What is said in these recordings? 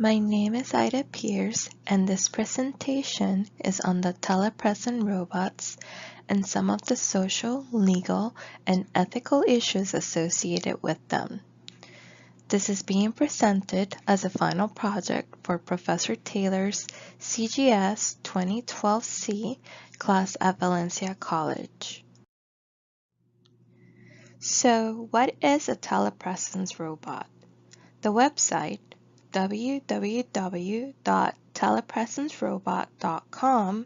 My name is Ida Pierce, and this presentation is on the telepresence robots and some of the social, legal, and ethical issues associated with them. This is being presented as a final project for Professor Taylor's CGS 2012C class at Valencia College. So, what is a telepresence robot? The website www.telepresencerobot.com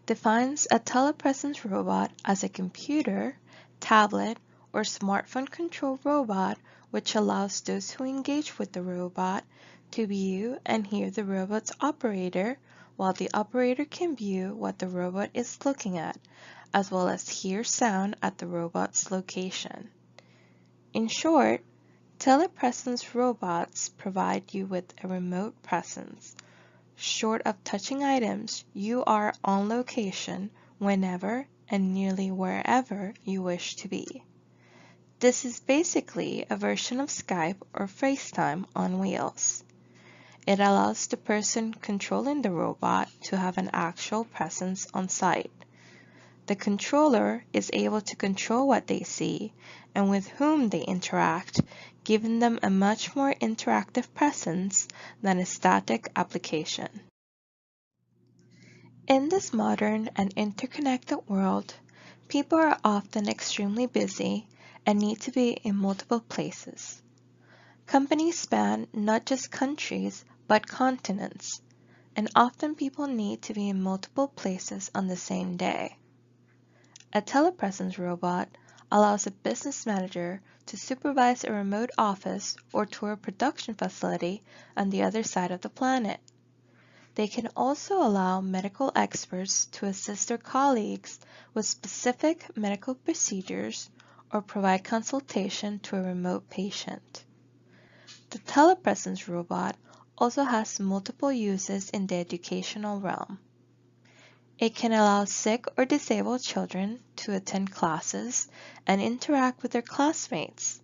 defines a telepresence robot as a computer, tablet, or smartphone-controlled robot which allows those who engage with the robot to view and hear the robot's operator, while the operator can view what the robot is looking at, as well as hear sound at the robot's location. In short, telepresence robots provide you with a remote presence. Short of touching items, you are on location whenever and nearly wherever you wish to be. This is basically a version of Skype or FaceTime on wheels. It allows the person controlling the robot to have an actual presence on site. The controller is able to control what they see and with whom they interact, giving them a much more interactive presence than a static application. In this modern and interconnected world, people are often extremely busy and need to be in multiple places. Companies span not just countries, but continents, and often people need to be in multiple places on the same day. A telepresence robot allows a business manager to supervise a remote office or tour a production facility on the other side of the planet. They can also allow medical experts to assist their colleagues with specific medical procedures or provide consultation to a remote patient. The telepresence robot also has multiple uses in the educational realm. It can allow sick or disabled children to attend classes and interact with their classmates.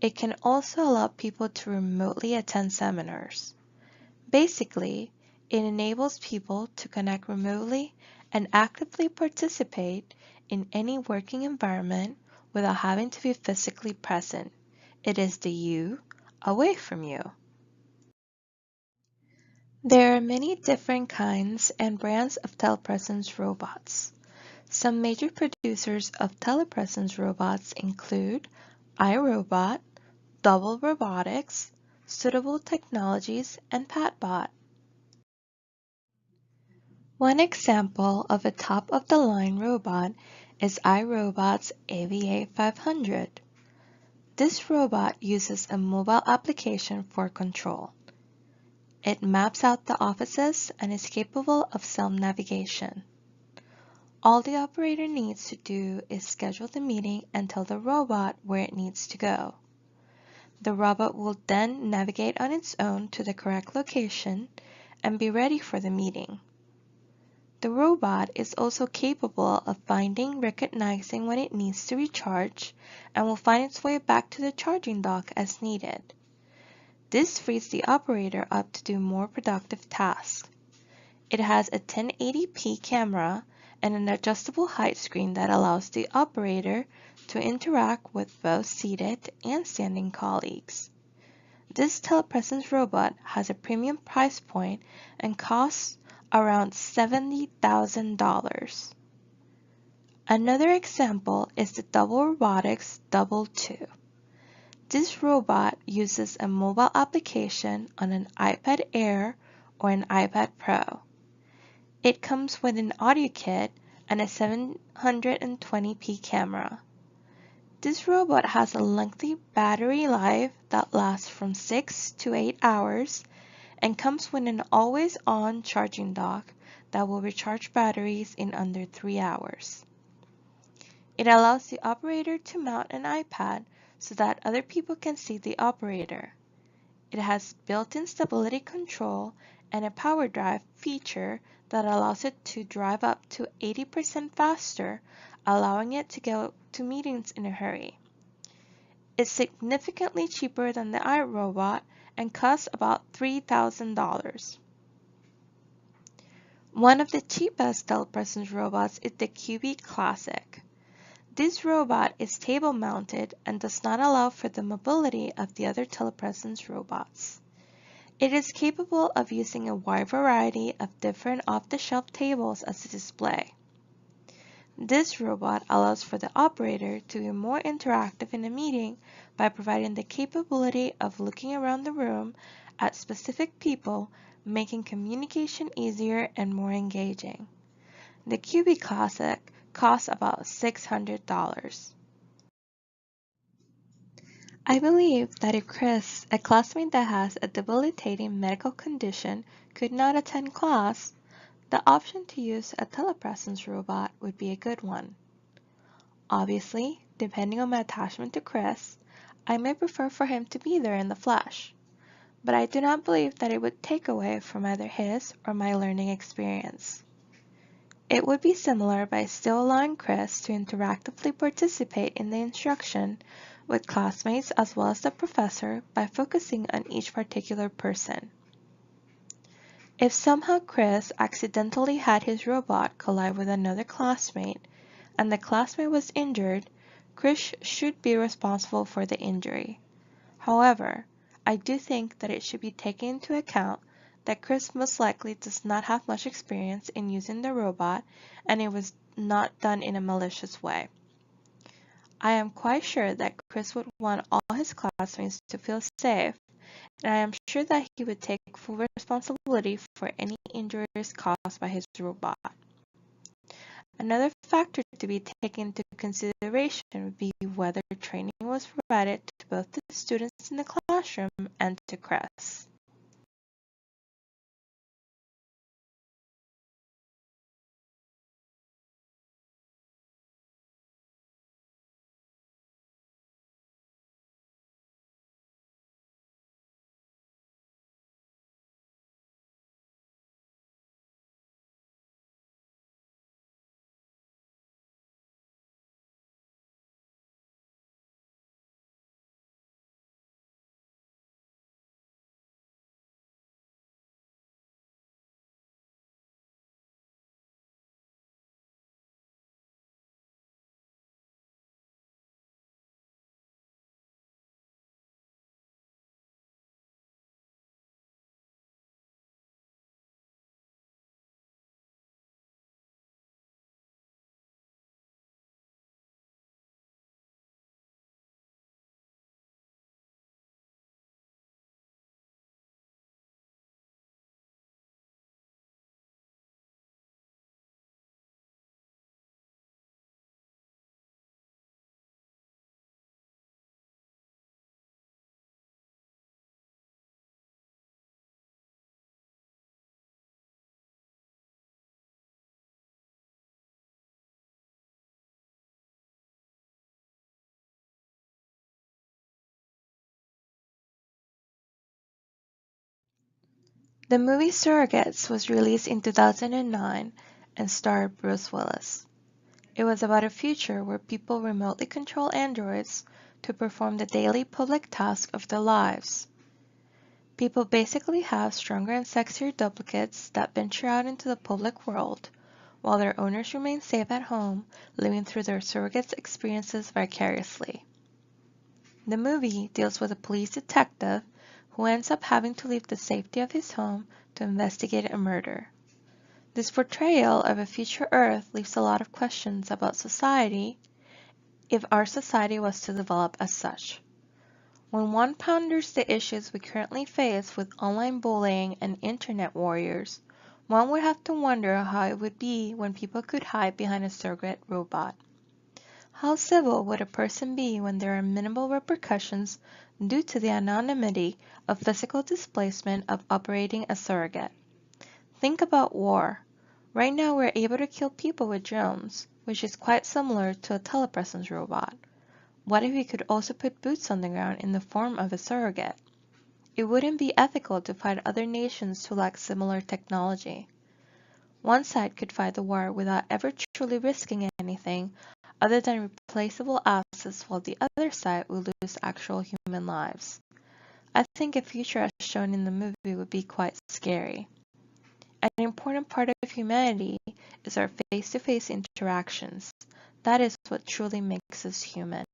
It can also allow people to remotely attend seminars. Basically, it enables people to connect remotely and actively participate in any working environment without having to be physically present. It is the you away from you. There are many different kinds and brands of telepresence robots. Some major producers of telepresence robots include iRobot, Double Robotics, Suitable Technologies, and PatBot. One example of a top-of-the-line robot is iRobot's AVA 500. This robot uses a mobile application for control. It maps out the offices and is capable of self-navigation. All the operator needs to do is schedule the meeting and tell the robot where it needs to go. The robot will then navigate on its own to the correct location and be ready for the meeting. The robot is also capable of recognizing when it needs to recharge, and will find its way back to the charging dock as needed. This frees the operator up to do more productive tasks. It has a 1080p camera and an adjustable height screen that allows the operator to interact with both seated and standing colleagues. This telepresence robot has a premium price point and costs around $70,000. Another example is the Double Robotics Double 2. This robot uses a mobile application on an iPad Air or an iPad Pro. It comes with an audio kit and a 720p camera. This robot has a lengthy battery life that lasts from 6 to 8 hours and comes with an always-on charging dock that will recharge batteries in under 3 hours. It allows the operator to mount an iPad so that other people can see the operator. It has built-in stability control and a power drive feature that allows it to drive up to 80% faster, allowing it to go to meetings in a hurry. It's significantly cheaper than the iRobot and costs about $3,000. One of the cheapest telepresence robots is the QB Classic. This robot is table-mounted and does not allow for the mobility of the other telepresence robots. It is capable of using a wide variety of different off-the-shelf tables as a display. This robot allows for the operator to be more interactive in a meeting by providing the capability of looking around the room at specific people, making communication easier and more engaging. The QB Classic costs about $600. I believe that if Chris, a classmate that has a debilitating medical condition, could not attend class, the option to use a telepresence robot would be a good one. Obviously, depending on my attachment to Chris, I may prefer for him to be there in the flesh, but I do not believe that it would take away from either his or my learning experience. It would be similar by still allowing Chris to interactively participate in the instruction with classmates as well as the professor by focusing on each particular person. If somehow Chris accidentally had his robot collide with another classmate and the classmate was injured, Chris should be responsible for the injury. However, I do think that it should be taken into account that Chris most likely does not have much experience in using the robot and it was not done in a malicious way. I am quite sure that Chris would want all his classmates to feel safe, and I am sure that he would take full responsibility for any injuries caused by his robot. Another factor to be taken into consideration would be whether training was provided to both the students in the classroom and to Chris. The movie Surrogates was released in 2009 and starred Bruce Willis. It was about a future where people remotely control androids to perform the daily public tasks of their lives. People basically have stronger and sexier duplicates that venture out into the public world, while their owners remain safe at home, living through their surrogates' experiences vicariously. The movie deals with a police detective who ends up having to leave the safety of his home to investigate a murder. This portrayal of a future Earth leaves a lot of questions about society if our society was to develop as such. When one ponders the issues we currently face with online bullying and internet warriors, one would have to wonder how it would be when people could hide behind a surrogate robot. How civil would a person be when there are minimal repercussions due to the anonymity of physical displacement of operating a surrogate? Think about war. Right now we're able to kill people with drones, which is quite similar to a telepresence robot. What if we could also put boots on the ground in the form of a surrogate? It wouldn't be ethical to fight other nations who lack similar technology. One side could fight the war without ever truly risking anything other than replaceable assets while the other side will lose actual human lives. I think a future as shown in the movie would be quite scary. An important part of humanity is our face-to-face interactions. That is what truly makes us human.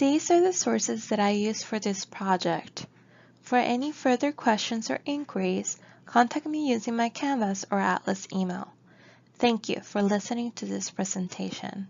These are the sources that I used for this project. For any further questions or inquiries, contact me using my Canvas or Atlas email. Thank you for listening to this presentation.